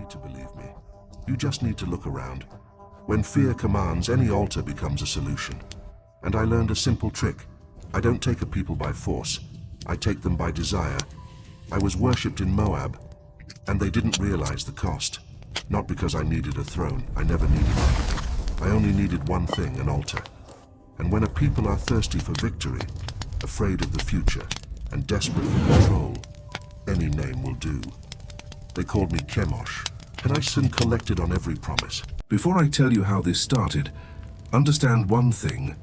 need to believe me. You just need to look around. When fear commands, any altar becomes a solution. And I learned a simple trick. I don't take a people by force. I take them by desire. I was worshipped in Moab, and they didn't realize the cost. Not because I needed a throne. I never needed one. I only needed one thing, an altar. And when a people are thirsty for victory, afraid of the future, and desperate for control, any name will do. They called me Chemosh, and I soon collected on every promise. Before I tell you how this started, understand one thing.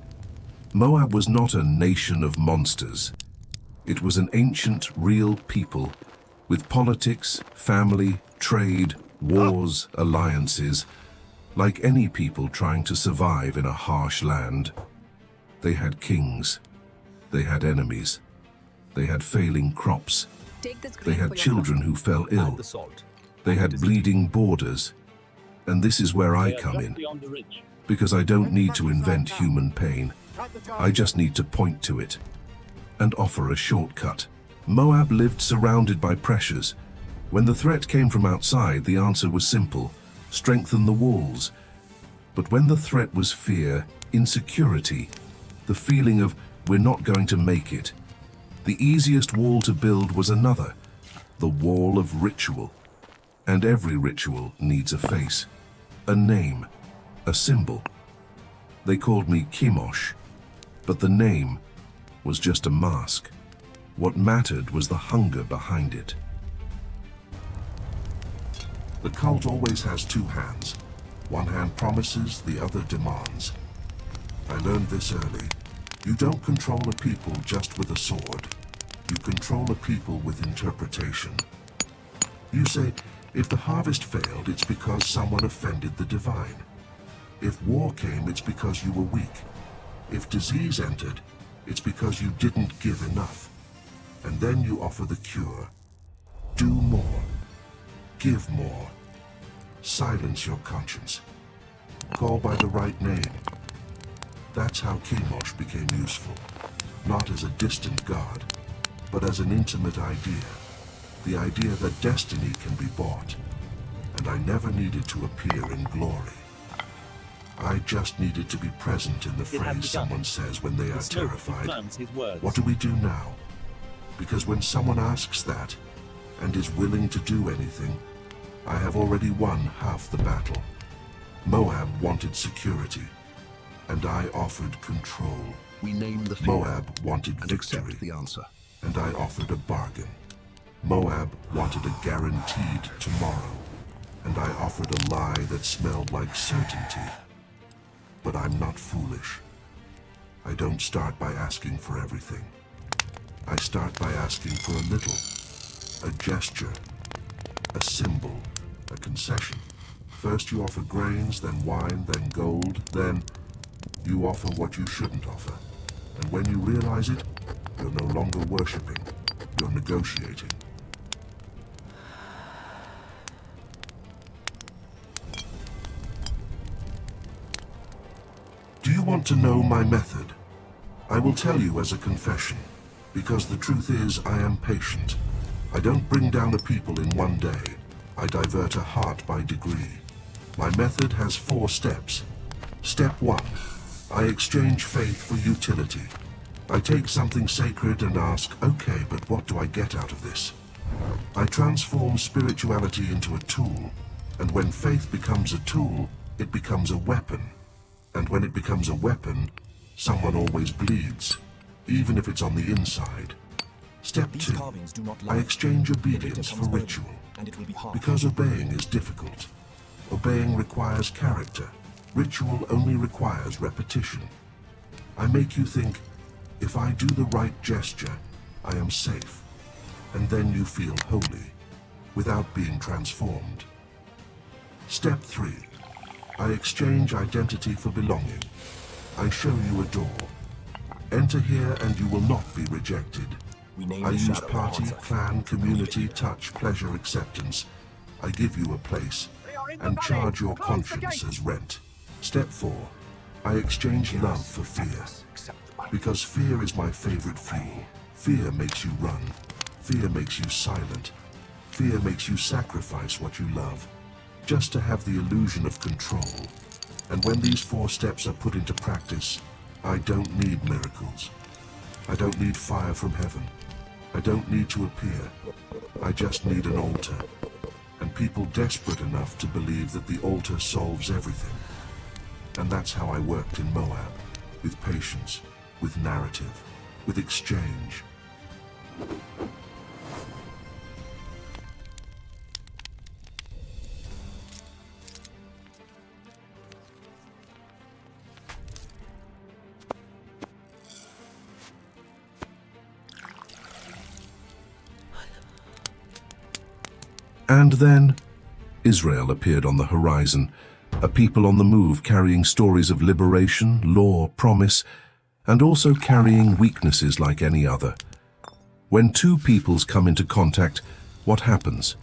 Moab was not a nation of monsters. It was an ancient, real people, with politics, family, trade, wars, alliances, like any people trying to survive in a harsh land. They had kings. They had enemies. They had failing crops. They had children who fell ill. They had bleeding borders. And this is where I come in, because I don't need to invent human pain. I just need to point to it and offer a shortcut. Moab lived surrounded by pressures. When the threat came from outside, the answer was simple: strengthen the walls. But when the threat was fear, insecurity, the feeling of we're not going to make it, the easiest wall to build was another, the wall of ritual. And every ritual needs a face, a name, a symbol. They called me Chemosh, but the name was just a mask. What mattered was the hunger behind it. The cult always has two hands. One hand promises, the other demands. I learned this early. You don't control a people just with a sword. You control a people with interpretation. You say, if the harvest failed, it's because someone offended the divine. If war came, it's because you were weak. If disease entered, it's because you didn't give enough. And then you offer the cure. Do more. Give more. Silence your conscience. Call by the right name. That's how Chemosh became useful. Not as a distant god, but as an intimate idea. The idea that destiny can be bought. And I never needed to appear in glory. I just needed to be present in the phrase someone says when they are terrified. What do we do now? Because when someone asks that, and is willing to do anything, I have already won half the battle. Moab wanted security, and I offered control. We name the fear Moab wanted and victory, accept the answer. and I offered a bargain. Moab wanted a guaranteed tomorrow, and I offered a lie that smelled like certainty. But I'm not foolish. I don't start by asking for everything. I start by asking for a little, a gesture, a symbol, a concession. First you offer grains, then wine, then gold, then you offer what you shouldn't offer. And when you realize it, you're no longer worshipping, you're negotiating. Do you want to know my method? I will tell you as a confession, because the truth is I am patient. I don't bring down a people in one day. I divert a heart by degree. My method has 4 steps. Step 1. I exchange faith for utility. I take something sacred and ask, okay, but what do I get out of this? I transform spirituality into a tool, and when faith becomes a tool, it becomes a weapon. And when it becomes a weapon, someone always bleeds, even if it's on the inside. Step 2. I exchange obedience for ritual, because obeying is difficult. Obeying requires character. Ritual only requires repetition. I make you think, if I do the right gesture, I am safe. And then you feel holy, without being transformed. Step 3. I exchange identity for belonging. I show you a door. Enter here and you will not be rejected. I use party, clan, community, touch, pleasure, acceptance. I give you a place and charge your conscience as rent. Step 4. I exchange love for fear. Because fear is my favorite fuel. Fear makes you run. Fear makes you silent. Fear makes you sacrifice what you love. just to have the illusion of control. And when these 4 steps are put into practice, I don't need miracles. I don't need fire from heaven. I don't need to appear. I just need an altar. And people desperate enough to believe that the altar solves everything. And that's how I worked in Moab, with patience, with narrative, with exchange. And then Israel appeared on the horizon, a people on the move carrying stories of liberation, law, promise, and also carrying weaknesses like any other. When 2 peoples come into contact, what happens?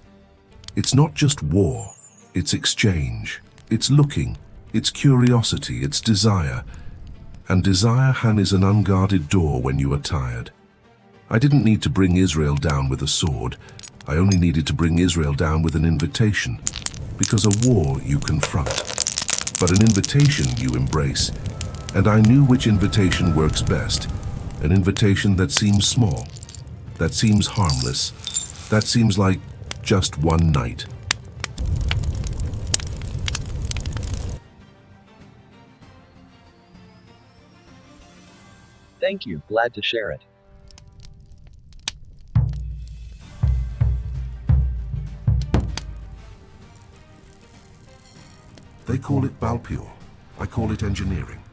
It's not just war, it's exchange, it's looking, it's curiosity, it's desire. And desire is an unguarded door when you are tired. I didn't need to bring Israel down with a sword. I only needed to bring Israel down with an invitation, because a war you confront, but an invitation you embrace. And I knew which invitation works best, an invitation that seems small, that seems harmless, that seems like just one night. Thank you, glad to share it. They call it Baal-Peor. I call it engineering.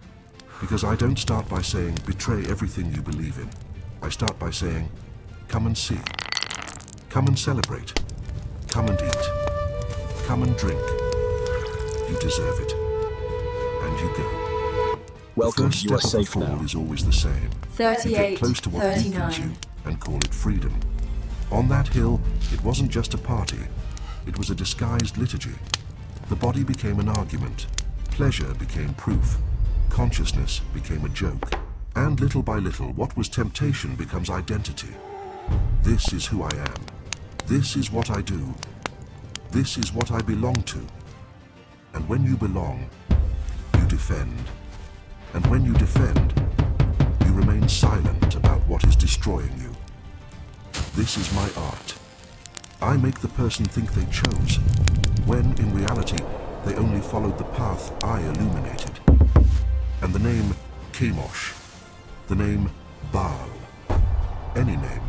Because I don't start by saying, betray everything you believe in. I start by saying, come and see. Come and celebrate. Come and eat. Come and drink. You deserve it. And you go. Welcome, the you first are step of safe the fall now. is always the same. 38, You get close to what weakens 39. you and call it freedom. On that hill, it wasn't just a party. It was a disguised liturgy. The body became an argument. Pleasure became proof. Consciousness became a joke. And little by little, what was temptation becomes identity. This is who I am. This is what I do. This is what I belong to. And when you belong, you defend. And when you defend, you remain silent about what is destroying you. This is my art. I make the person think they chose, when in reality they only followed the path I illuminated. And the name Chemosh, the name Baal, any name,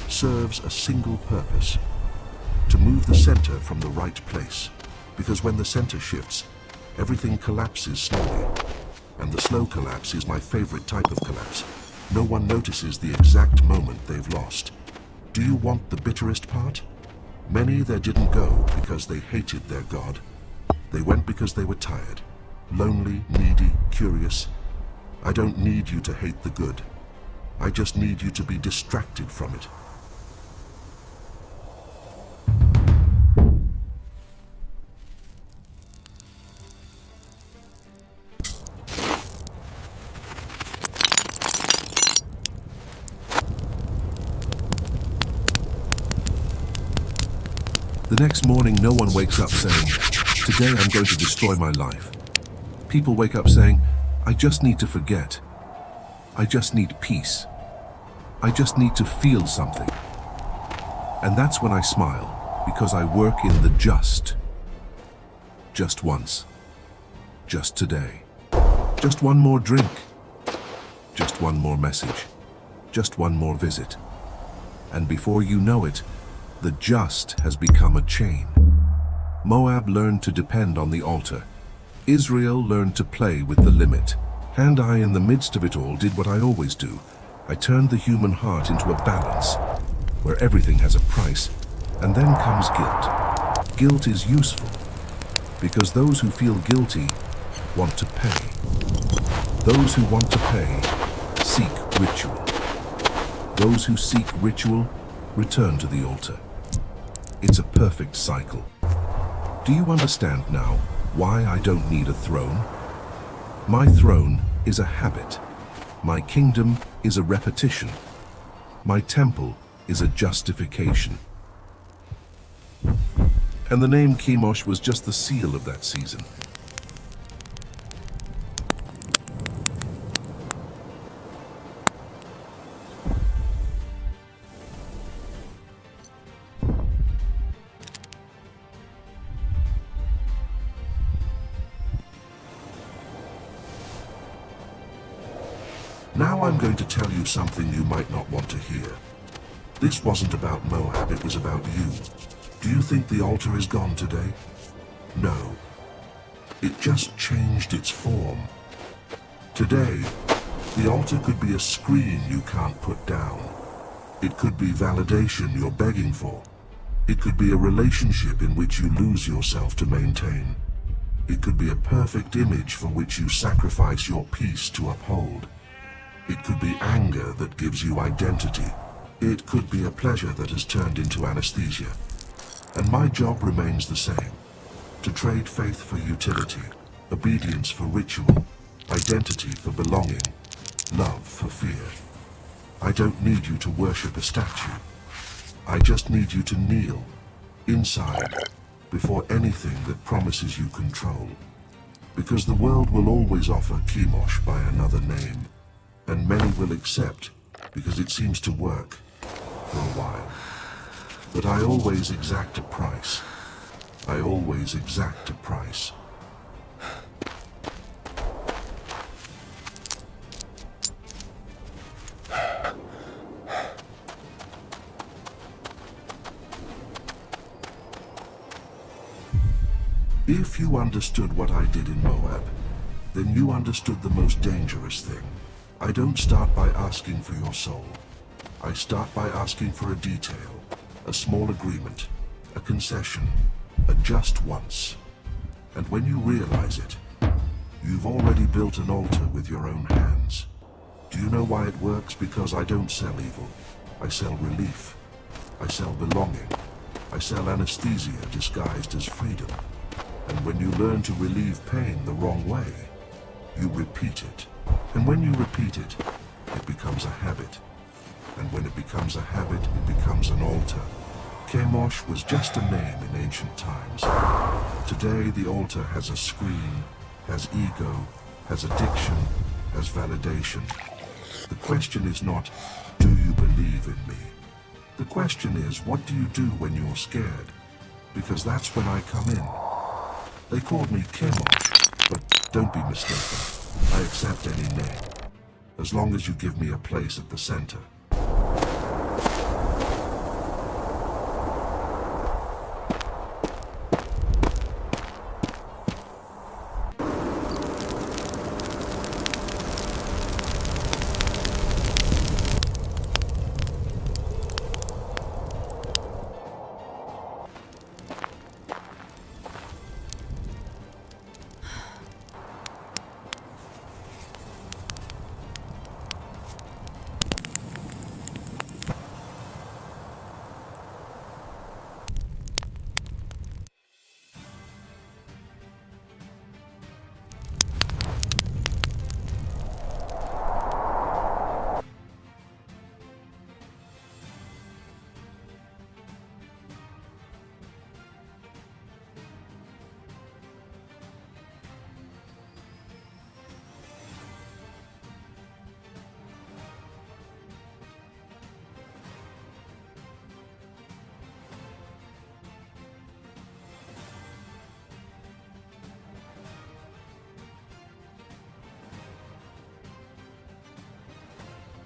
serves a single purpose: to move the center from the right place. Because when the center shifts, everything collapses slowly. And the slow collapse is my favorite type of collapse. No one notices the exact moment they've lost. Do you want the bitterest part? Many there didn't go because they hated their God. They went because they were tired, lonely, needy, curious. I don't need you to hate the good. I just need you to be distracted from it. The next morning, no one wakes up saying, "Today I'm going to destroy my life." People wake up saying, "I just need to forget. I just need peace. I just need to feel something." And that's when I smile, because I work in the just. Just once. Just today. Just one more drink. Just one more message. Just one more visit. And before you know it, the just has become a chain. Moab learned to depend on the altar. Israel learned to play with the limit. And I, in the midst of it all, did what I always do. I turned the human heart into a balance, where everything has a price, and then comes guilt. Guilt is useful, because those who feel guilty want to pay. Those who want to pay seek ritual. Those who seek ritual return to the altar. It's a perfect cycle. Do you understand now why I don't need a throne? My throne is a habit. My kingdom is a repetition. My temple is a justification. And the name Chemosh was just the seal of that season. Now I'm going to tell you something you might not want to hear. This wasn't about Moab, it was about you. Do you think the altar is gone today? No. It just changed its form. Today, the altar could be a screen you can't put down. It could be validation you're begging for. It could be a relationship in which you lose yourself to maintain. It could be a perfect image for which you sacrifice your peace to uphold. It could be anger that gives you identity. It could be a pleasure that has turned into anesthesia. And my job remains the same. To trade faith for utility, obedience for ritual, identity for belonging, love for fear. I don't need you to worship a statue. I just need you to kneel, inside, before anything that promises you control. Because the world will always offer Chemosh by another name. And many will accept, because it seems to work, for a while. But I always exact a price. I always exact a price. If you understood what I did in Moab, then you understood the most dangerous thing. I don't start by asking for your soul. I start by asking for a detail, a small agreement, a concession, a just once. And when you realize it, you've already built an altar with your own hands. Do you know why it works? Because I don't sell evil. I sell relief. I sell belonging. I sell anesthesia disguised as freedom. And when you learn to relieve pain the wrong way, you repeat it. And when you repeat it, it becomes a habit. And when it becomes a habit, it becomes an altar. Chemosh was just a name in ancient times. Today, the altar has a screen, has ego, has addiction, has validation. The question is not, do you believe in me? The question is, what do you do when you're scared? Because that's when I come in. They called me Chemosh, but don't be mistaken. I accept any name, as long as you give me a place at the center.